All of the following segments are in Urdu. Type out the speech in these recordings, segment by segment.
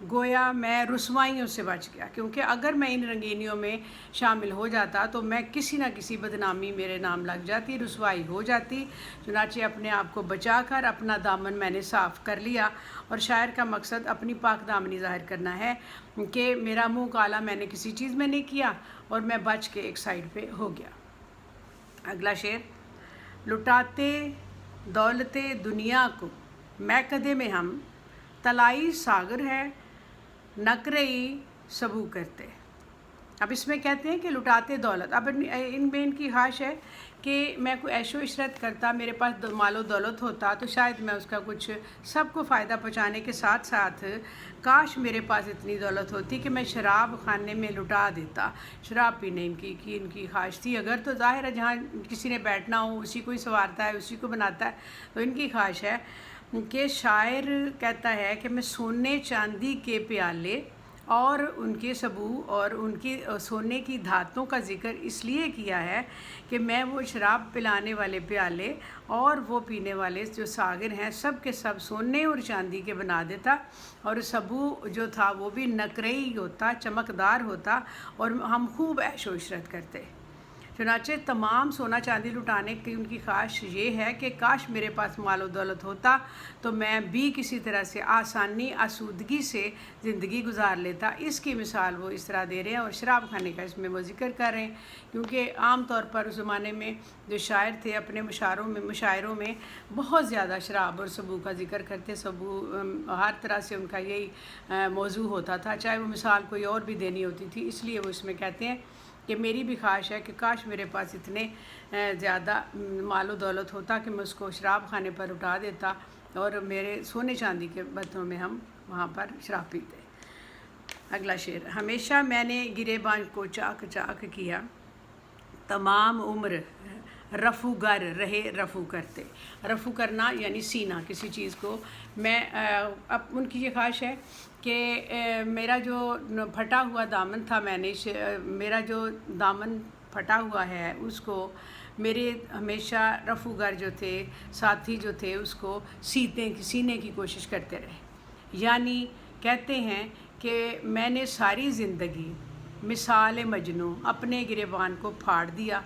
گویا میں رسوائیوں سے بچ گیا، کیونکہ اگر میں ان رنگینیوں میں شامل ہو جاتا تو میں کسی نہ کسی بدنامی میرے نام لگ جاتی، رسوائی ہو جاتی۔ چنانچہ اپنے آپ کو بچا کر اپنا دامن میں نے صاف کر لیا، اور شاعر کا مقصد اپنی پاک دامنی ظاہر کرنا ہے کہ میرا منہ کالا میں نے کسی چیز میں نہیں کیا، اور میں بچ کے ایک سائڈ پہ ہو گیا۔ اگلا شعر: لٹاتے دولت دنیا کو میکدے میں ہم، طلائی ساغر ہے نکرئی سبو کرتے۔ اب اس میں کہتے ہیں کہ لٹاتے دولت، اب ان میں ان کی خواہش ہے کہ میں کوئی عیش و عشرت کرتا، میرے پاس مال و دولت ہوتا تو شاید میں اس کا کچھ سب کو فائدہ پہنچانے کے ساتھ ساتھ کاش میرے پاس اتنی دولت ہوتی کہ میں شراب خانے میں لٹا دیتا، شراب پینے ان کی خواہش تھی۔ اگر تو ظاہر ہے جہاں کسی نے بیٹھنا ہو اسی کو ہی سنوارتا ہے، اسی کو بناتا ہے، تو ان کی خواہش ہے کہ شاعر کہتا ہے کہ میں سونے چاندی کے پیالے اور ان کے سبو اور ان کی سونے کی دھاتوں کا ذکر اس لیے کیا ہے کہ میں وہ شراب پلانے والے پیالے اور وہ پینے والے جو ساغر ہیں سب کے سب سونے اور چاندی کے بنا دیتا، اور سبو جو تھا وہ بھی نقرئی ہوتا، چمکدار ہوتا، اور ہم خوب عیش و عشرت کرتے۔ چنانچہ تمام سونا چاندی لٹانے کی ان کی خواہش یہ ہے کہ کاش میرے پاس مال و دولت ہوتا تو میں بھی کسی طرح سے آسانی آسودگی سے زندگی گزار لیتا۔ اس کی مثال وہ اس طرح دے رہے ہیں، اور شراب خانے کا اس میں وہ ذکر کر رہے ہیں، کیونکہ عام طور پر اس زمانے میں جو شاعر تھے اپنے مشاعروں میں بہت زیادہ شراب اور سبو کا ذکر کرتے۔ سبو ہر طرح سے ان کا یہی موضوع ہوتا تھا، چاہے وہ مثال کوئی اور بھی دینی ہوتی تھی، اس لیے وہ اس میں کہتے ہیں کہ میری بھی خواہش ہے کہ کاش میرے پاس اتنے زیادہ مال و دولت ہوتا کہ میں اس کو شراب خانے پر اٹھا دیتا، اور میرے سونے چاندی کے برتنوں میں ہم وہاں پر شراب پیتے۔ اگلا شعر: ہمیشہ میں نے گریباں کو چاک چاک کیا، تمام عمر رفو گر رہے رفو کرتے۔ رفو کرنا یعنی سینہ کسی چیز کو، میں اب ان کی یہ خواہش ہے کہ میرا جو پھٹا ہوا دامن تھا، میرا جو دامن پھٹا ہوا ہے اس کو میرے ہمیشہ رفو گر جو تھے، ساتھی جو تھے، اس کو سینے کی کوشش کرتے رہے۔ یعنی کہتے ہیں کہ میں نے ساری زندگی مثال مجنوں اپنے گریبان کو پھاڑ دیا،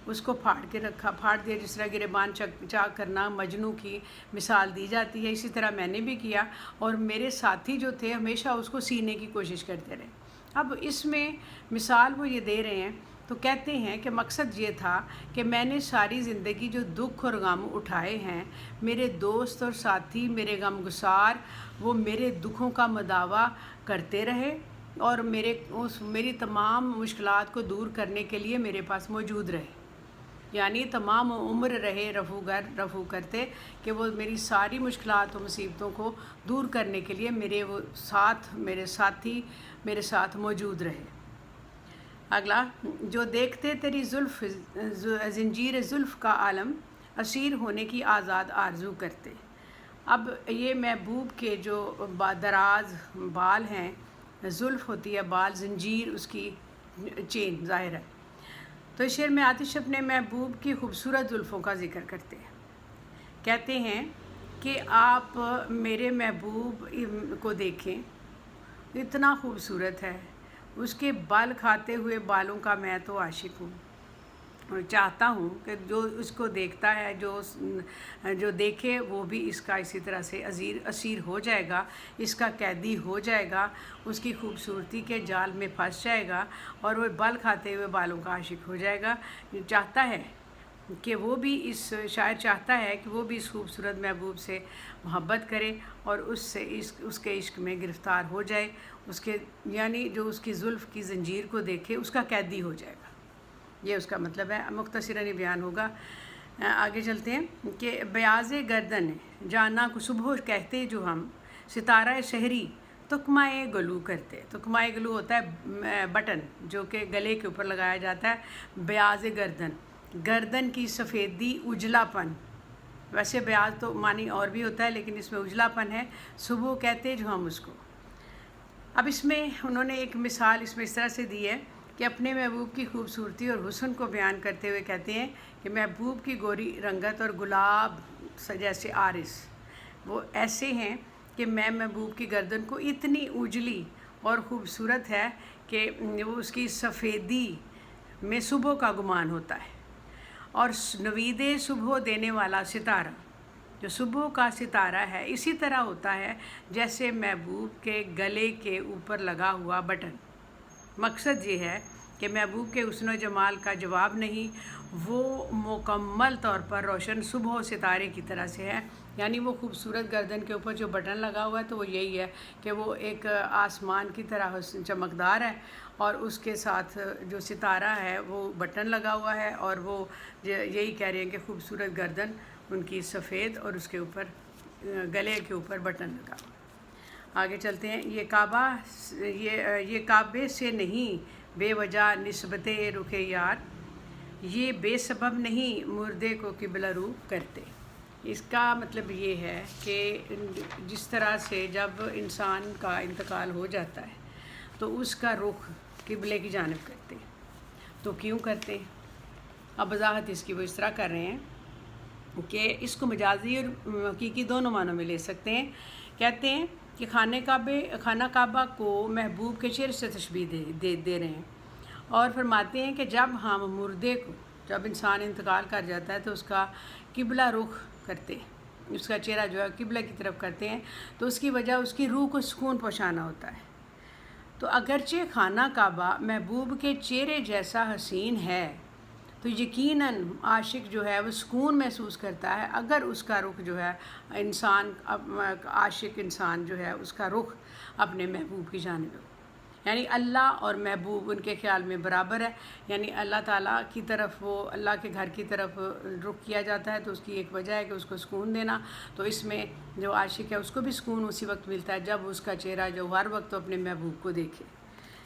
اس کو پھاڑ دیا، جس طرح گریبان چاک کرنا مجنوں کی مثال دی جاتی ہے، اسی طرح میں نے بھی کیا، اور میرے ساتھی جو تھے ہمیشہ اس کو سینے کی کوشش کرتے رہے۔ اب اس میں مثال وہ یہ دے رہے ہیں، تو کہتے ہیں کہ مقصد یہ تھا کہ میں نے ساری زندگی جو دکھ اور غم اٹھائے ہیں، میرے دوست اور ساتھی میرے غم گسار وہ میرے دکھوں کا مداوع کرتے رہے، اور میری تمام مشکلات کو دور کرنے کے لیے میرے پاس موجود رہے۔ یعنی تمام عمر رہے رفو کرتے کہ وہ میری ساری مشکلات و مصیبتوں کو دور کرنے کے لیے میرے ساتھی میرے ساتھ موجود رہے۔ اگلا: جو دیکھتے تیری زلف زنجیر زلف کا عالم، اسیر ہونے کی آزاد آرزو کرتے۔ اب یہ محبوب کے جو دراز بال ہیں، زلف ہوتی ہے بال، زنجیر اس کی چین ظاہر ہے، تو اس شعر میں آتش اپنے محبوب کی خوبصورت زلفوں کا ذکر کرتے ہیں۔ کہتے ہیں کہ آپ میرے محبوب کو دیکھیں، اتنا خوبصورت ہے، اس کے بال کھاتے ہوئے بالوں کا میں تو عاشق ہوں، اور چاہتا ہوں کہ جو اس کو دیکھتا ہے، جو دیکھے وہ بھی اس کا اسی طرح سے اسیر ہو جائے گا، اس کا قیدی ہو جائے گا، اس کی خوبصورتی کے جال میں پھنس جائے گا، اور وہ بال کھاتے ہوئے بالوں کا عاشق ہو جائے گا۔ چاہتا ہے کہ وہ بھی شاعر چاہتا ہے کہ وہ بھی اس خوبصورت محبوب سے محبت کرے، اور اس کے عشق میں گرفتار ہو جائے، یعنی جو اس کی زلف کی زنجیر کو دیکھے اس کا قیدی ہو جائے گا، یہ اس کا مطلب ہے۔ مختصراً بیان ہوگا، آگے چلتے ہیں کہ بیاض گردن جانا کو صبح کہتے جو ہم، ستارہ شہری تکمہ گلو کرتے۔ تکمہ گلو ہوتا ہے بٹن جو کہ گلے کے اوپر لگایا جاتا ہے۔ بیاض گردن کی سفیدی، اجلا پن، ویسے بیاض تو معنی اور بھی ہوتا ہے لیکن اس میں اجلا پن ہے، صبح کہتے جو ہم اس کو۔ اب اس میں انہوں نے ایک مثال اس طرح سے دی ہے کہ اپنے محبوب کی خوبصورتی اور حسن کو بیان کرتے ہوئے کہتے ہیں کہ محبوب کی گوری رنگت اور گلاب جیسے عارض وہ ایسے ہیں کہ میں محبوب کی گردن کو اتنی اجلی اور خوبصورت ہے کہ وہ اس کی سفیدی میں صبح کا گمان ہوتا ہے، اور نوید صبح دینے والا ستارہ جو صبح کا ستارہ ہے اسی طرح ہوتا ہے جیسے محبوب کے گلے کے اوپر لگا ہوا بٹن۔ مقصد یہ ہے کہ محبوب کے حسن و جمال کا جواب نہیں، وہ مکمل طور پر روشن صبح و ستارے کی طرح سے ہے، یعنی وہ خوبصورت گردن کے اوپر جو بٹن لگا ہوا ہے تو وہ یہی ہے کہ وہ ایک آسمان کی طرح چمکدار ہے، اور اس کے ساتھ جو ستارہ ہے وہ بٹن لگا ہوا ہے، اور وہ یہی کہہ رہے ہیں کہ خوبصورت گردن ان کی سفید اور اس کے اوپر گلے کے اوپر بٹن لگا ہوا۔ آگے چلتے ہیں۔ یہ کعبے سے نہیں بے وجہ نسبت رخ یار، یہ بے سبب نہیں مردے کو قبلہ رو کرتے۔ اس کا مطلب یہ ہے کہ جس طرح سے جب انسان کا انتقال ہو جاتا ہے تو اس کا رخ قبلے کی جانب کرتے، تو کیوں کرتے؟ اب وضاحت اس کی وہ اس طرح کر رہے ہیں کہ اس کو مجازی اور حقیقی دونوں معنوں میں لے سکتے ہیں۔ کہتے ہیں کہ خانہ کعبہ کو محبوب کے چہرے سے تشبیہ دے رہے ہیں، اور فرماتے ہیں کہ جب ہم مردے کو، جب انسان انتقال کر جاتا ہے تو اس کا قبلہ رخ کرتے ہیں، اس کا چہرہ جو ہے قبلہ کی طرف کرتے ہیں، تو اس کی وجہ اس کی روح کو سکون پہنچانا ہوتا ہے۔ تو اگرچہ خانہ کعبہ محبوب کے چہرے جیسا حسین ہے تو یقیناً عاشق جو ہے وہ سکون محسوس کرتا ہے اگر اس کا رخ جو ہے عاشق انسان جو ہے اس کا رخ اپنے محبوب کی جانب ہو، یعنی اللہ اور محبوب ان کے خیال میں برابر ہے، یعنی اللہ تعالیٰ کی طرف وہ اللہ کے گھر کی طرف رخ کیا جاتا ہے تو اس کی ایک وجہ ہے کہ اس کو سکون دینا، تو اس میں جو عاشق ہے اس کو بھی سکون اسی وقت ملتا ہے جب اس کا چہرہ جو ہر وقت اپنے محبوب کو دیکھے،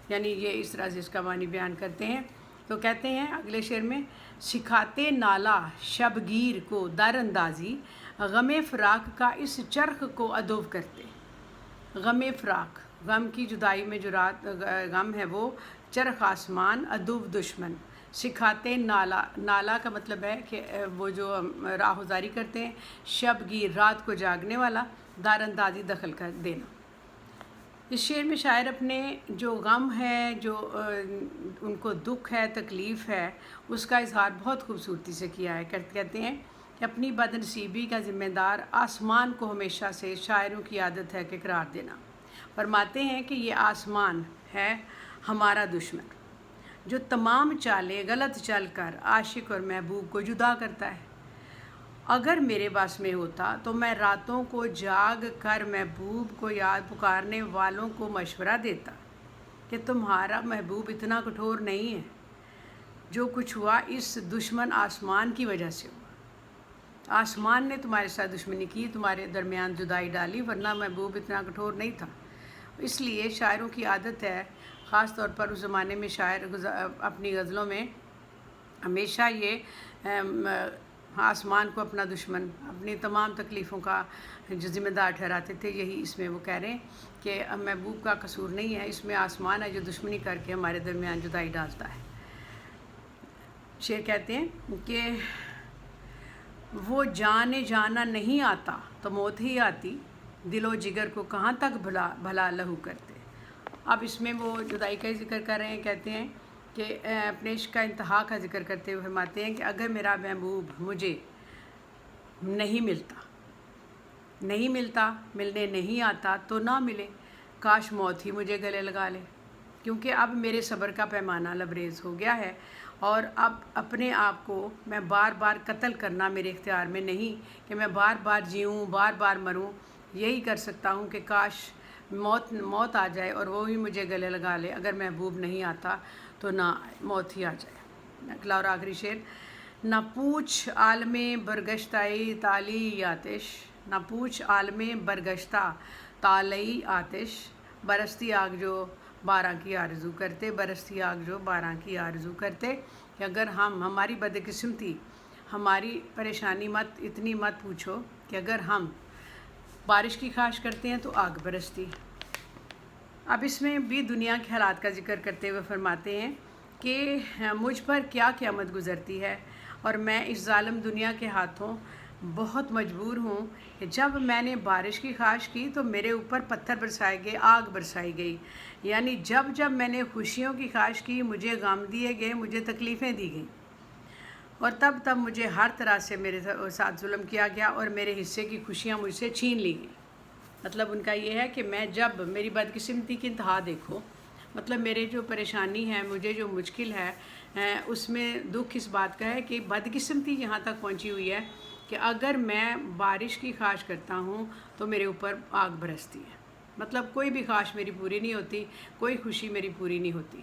یعنی یہ اس طرح سے اس کا معنی بیان کرتے ہیں۔ تو کہتے ہیں اگلے شعر میں، سکھاتے نالا شبگیر کو در اندازی، غم فراق کا اس چرخ کو ادو کرتے۔ غم فراق، غم کی جدائی میں جو رات غم ہے وہ، چرخ آسمان، ادو دشمن، سکھاتے نالا، نالا کا مطلب ہے کہ وہ جو راہگزاری کرتے ہیں، شبگیر رات کو جاگنے والا، دار اندازی دخل کر دینا۔ اس شعر میں شاعر اپنے جو غم ہے، جو ان کو دکھ ہے، تکلیف ہے، اس کا اظہار بہت خوبصورتی سے کیا ہے۔ کہتے ہیں کہ اپنی بد نصیبی کا ذمہ دار آسمان کو ہمیشہ سے شاعروں کی عادت ہے کہ قرار دینا۔ فرماتے ہیں کہ یہ آسمان ہے ہمارا دشمن جو تمام چالیں غلط چل کر عاشق اور محبوب کو جدا کرتا ہے۔ اگر میرے بس میں ہوتا تو میں راتوں کو جاگ کر محبوب کو یاد پکارنے والوں کو مشورہ دیتا کہ تمہارا محبوب اتنا کٹھور نہیں ہے، جو کچھ ہوا اس دشمن آسمان کی وجہ سے ہوا، آسمان نے تمہارے ساتھ دشمنی کی، تمہارے درمیان جدائی ڈالی، ورنہ محبوب اتنا کٹھور نہیں تھا۔ اس لیے شاعروں کی عادت ہے، خاص طور پر اس زمانے میں شاعر اپنی غزلوں میں ہمیشہ یہ آسمان کو اپنا دشمن، اپنی تمام تکلیفوں کا جو ذمہ دار ٹھہراتے تھے۔ یہی اس میں وہ کہہ رہے ہیں کہ محبوب کا قصور نہیں ہے، اس میں آسمان ہے جو دشمنی کر کے ہمارے درمیان جدائی ڈالتا ہے۔ شعر کہتے ہیں کہ وہ جانے جانا نہیں آتا تو موت ہی آتی، دل و جگر کو کہاں تک بھلا لہو کرتے۔ اب اس میں وہ جدائی کا ذکر کر رہے ہیں، کہتے ہیں کہ اپنے عشق کا انتہا کا ذکر کرتے ہوئے فرماتے ہیں کہ اگر میرا محبوب مجھے نہیں ملتا، ملنے نہیں آتا تو نہ ملے، کاش موت ہی مجھے گلے لگا لے، کیونکہ اب میرے صبر کا پیمانہ لبریز ہو گیا ہے، اور اب اپنے آپ کو میں بار بار قتل کرنا میرے اختیار میں نہیں کہ میں بار بار جیوں، بار بار مروں، یہی کر سکتا ہوں کہ کاش موت آ جائے اور وہی مجھے گلے لگا لے، اگر محبوب نہیں آتا تو نہ موت ہی آ جائے۔ اگلا اور آخری شعر، نہ پوچھ عالم برگشتہ تالی آتش، نہ پوچھ عالم برگشتہ تالی آتش، برستی آگ جو بارہ کی آرزو کرتے، برستی آگ جو بارہ کی آرزو کرتے، کہ اگر ہماری بدقسمتی، ہماری پریشانی اتنی مت پوچھو کہ اگر ہم بارش کی خواہش کرتے ہیں تو آگ برستی۔ اب اس میں بھی دنیا کے حالات کا ذکر کرتے ہوئے فرماتے ہیں کہ مجھ پر کیا قیامت گزرتی ہے اور میں اس ظالم دنیا کے ہاتھوں بہت مجبور ہوں کہ جب میں نے بارش کی خواہش کی تو میرے اوپر پتھر برسائے گئے، آگ برسائی گئی. یعنی جب جب میں نے خوشیوں کی خواہش کی مجھے غم دیے گئے، مجھے تکلیفیں دی گئیں، اور تب تب مجھے ہر طرح سے میرے ساتھ ظلم کیا گیا اور میرے حصے کی خوشیاں مجھ سے چھین لی گئیں. مطلب ان کا یہ ہے کہ میں جب میری بدقسمتی کی انتہا دیکھو، مطلب میرے جو پریشانی ہے، مجھے جو مشکل ہے، اس میں دکھ اس بات کا ہے کہ بدقسمتی یہاں تک پہنچی ہوئی ہے کہ اگر میں بارش کی خواہش کرتا ہوں تو میرے اوپر آگ برستی ہے. مطلب کوئی بھی خواہش میری پوری نہیں ہوتی، کوئی خوشی میری پوری نہیں ہوتی.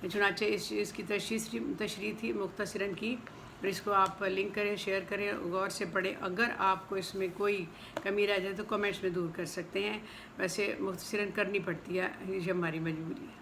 چنانچہ اس چیز کی تشریح تھی مختصراً کی، اور اس کو آپ لنک کریں، شیئر کریں، غور سے پڑھیں. اگر آپ کو اس میں کوئی کمی رہ جائے تو کمنٹس میں دور کر سکتے ہیں. ویسے مختصراً کرنی پڑتی ہے، یہ ہماری مجبوری ہے.